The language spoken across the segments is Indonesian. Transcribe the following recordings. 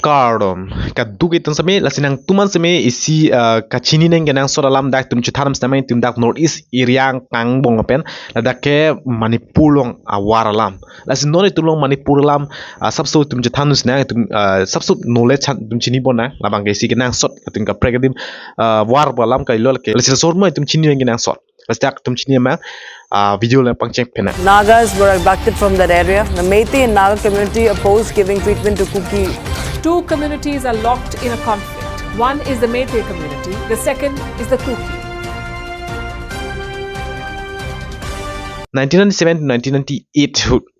cardom ka dugi tan same la sinang tuman same isi ka chini neng genang sora lam dak tum chitharam same tum dak north east area kang bong pen la dak ke manipur long awar lam la sin non tum long manipur lam sabso tum chithanus na tum sabso knowledge tum chini bona la bang ke si genang sot tum ka pregadim war balam ka lol ke la sin sor mo tum chini neng genang sot la dak tum chini ma video la pang check pena Nagas were abducted from that area. The Meitei and Naga community opposed giving treatment to Kuki. Two communities are locked in a conflict. One is the Meitei community, the second is the Kuki. 1997 to 1998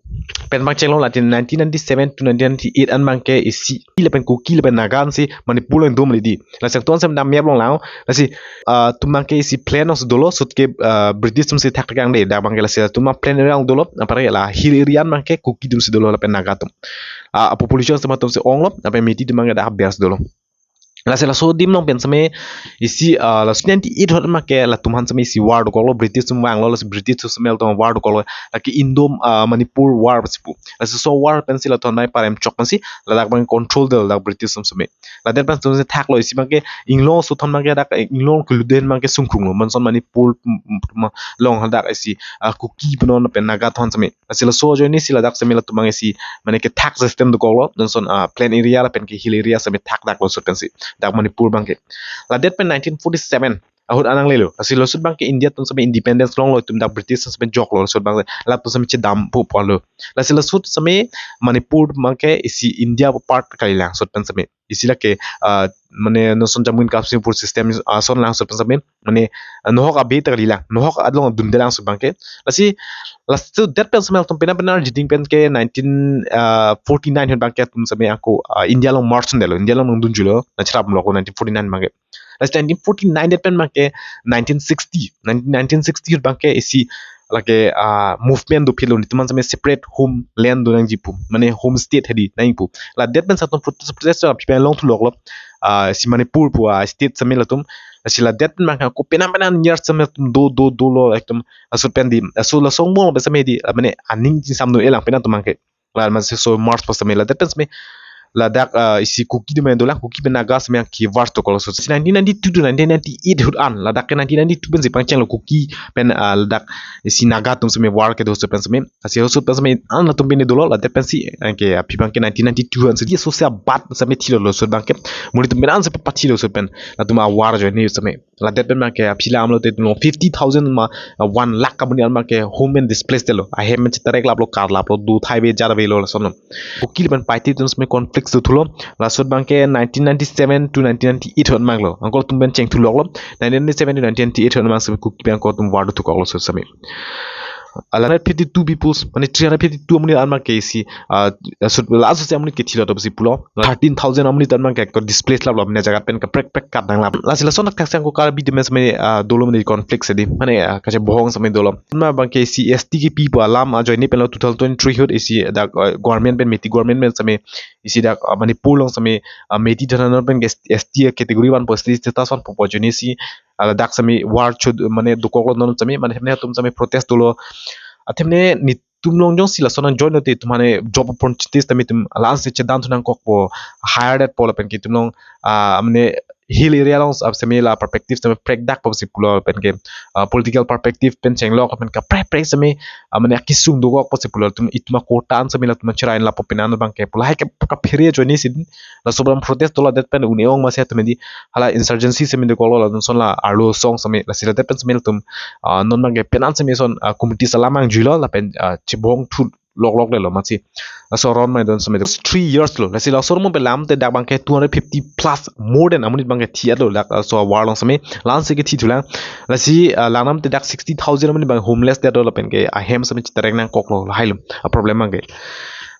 pen bang cheng long la 1997 to 1998 an bang ke isi le pen kuki le pen nagan si manipur lo ndom le di la sak ton sam dam mep long lao la si tum bang ke isi plan os dolo sut ke british tum si thak gang de da bang ke la si tum plan rang dolo apare la hil area bang ke kuki dum si dolo la pen nagatum a population sama tum si onglop ape meti tum bang da beas dolo la se la so dim long pen same isi la 98 hot ma ke la tumhan same isi war ko lo british tum wang lo la british tum smel to war ko lo la ki indom manipur war sipu la so war pen si la ton nai parem chok si la dak bang control del la british tum same la den pen tum se thak lo isi ma ke inglo su thon ma ke dak inglo ku den ma ke sungkhung lo man son manipur long ha dak isi ku ki pnon pen naga thon same la se la so jo ni si la dak same la tumang isi mane ke thak system do ko lo don son plain area la pen ke hill area same thak dak lo so pen si dak manipur bangke la det pen 1947 ahut anang lelo asilo sud bangke india tum sabe independence long lo tum dak british sabe jok lo sud bang la tum sabe chedam pu polo la silo sud sabe manipur bangke isi india part kaila sud pen sabe isi la ke mane no son jamun kapsipur system son lang sud pen sabe mane nohok abe takila nohok adlong dundelang sud bangke lasi last that pen sabe tum pena jiding pen ke 1949 hen bangke tum sabe ako india long march ndelo india long dunjulo na chhrap lo 1949 bangke last 1949 that pen bangke 1960 bangke isi lake movement do philo ni tuman sabe separate home land do nang jipu mane home state hedi nang pu la that pen saton protest pen long thu lok si manipur pu state samel tum sila that pen bangka ko pena years samel tum do lo ekdom asu pen di asu la song mo be samedi di mane aning ji samno elang pena tumangke la man so march pas samel that pen sme la dak isi kuki de men dola kuki ben nagas me ki vars to kolo so 1992 to 1998 hud an la dak 1992 ben zipang chang lo kuki pen la dak isi naga tum se me war ke do so pen se me asi so pen se me an la tum ben dolo la dak pen si ke api bang ke 1992 an se so se bat se me thilo lo so bang ke muri tum ben an se pa thilo so pen la tum war jo ni se me la dak pen ke api la am lo te 50000 ma 1 lakh ka buni an ma ke home and displaced lo I have men chitarek la lo kar la lo du thai be jar be lo so no kuki ben paiti tum se me conflict so thulo lasot bangke 1997 to 1998 hon manglo angkol tumben cheng thulok lo 1997 to 1998 hon mang se kuki ben ko tum ward to ko so same 152 people mane 352 amni alma kesi sut last se amni kethilo to bisi pulo 13000 amni tan mang ka displace la ne jaga pen ka prek kat dang la la sila sona ka sang ko ka bi demes me dolo me conflict se di mane ka che bohong same dolo ma bang kesi st ki people alam a join ni pen 2023 hot isi da government pen meti government men same isi da mane pulong same meti dhana pen st category 1 post status on opportunity ala dak sami war chud mane dukok non sami mane hemne tum sami protest dolo athemne ni tum long jong sila sonang join te tumane job opportunities tami tum last se chedan thunang kok po hired at pol pen ki tum long amne hill area long ab sami la perspective sami prek dak po si pulo pen ke political perspective pen cheng lo pen ka pre sami amne kisung dukok po si pulo tum itma kotan sami la tum chirain la popinan bang ke pula hai ka phire joini sin la sobram protest tola det pen uneong ma se tumedi hala insurgency sami de kolo la son la arlo song sami la sila det pen sami tum non bang ke penan sami son community salamang julo la pen chibong thu lok le lo masi so ron mai don sami 3 years lo la sila sormo pe lam te dak bang ke 250 plus more than amuni bang ke thiat lo lak so war long sami lan se ke thi thulang la si lanam te dak 60000 amuni bang homeless de lo pen ke a hem sami chitarek nang kok lo hailum a problem mang ke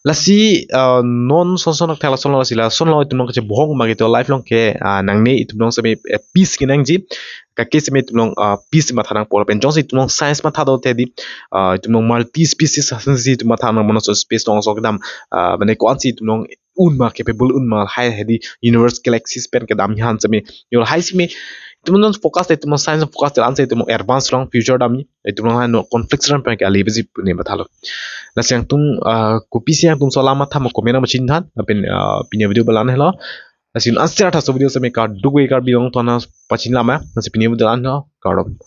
lasi non son thela son la sila son lo tum ke bohong magi to lifelong ke nangne itum long sami peace kinang ji ka case me tum long peace ma thanang por pen jong si tum long science ma thado te di tum long multi species hasan si tum ma thanang mono so space long so dam bane ko an si tum long un ma capable un ma high hedi universe galaxies pen ke dam han sami yo high si me Tuman fokus itu tuman science fokus jalan saya tuman advance long future dami itu tuman no conflict seram pengen kali bezi ne bathalo na siang tung kopi siang tung solama tha mo komena machin than apin pinya video balan helo na sin answer tha so video se me ka dugwe ka biong to na pachin lama na se pinya video an no karom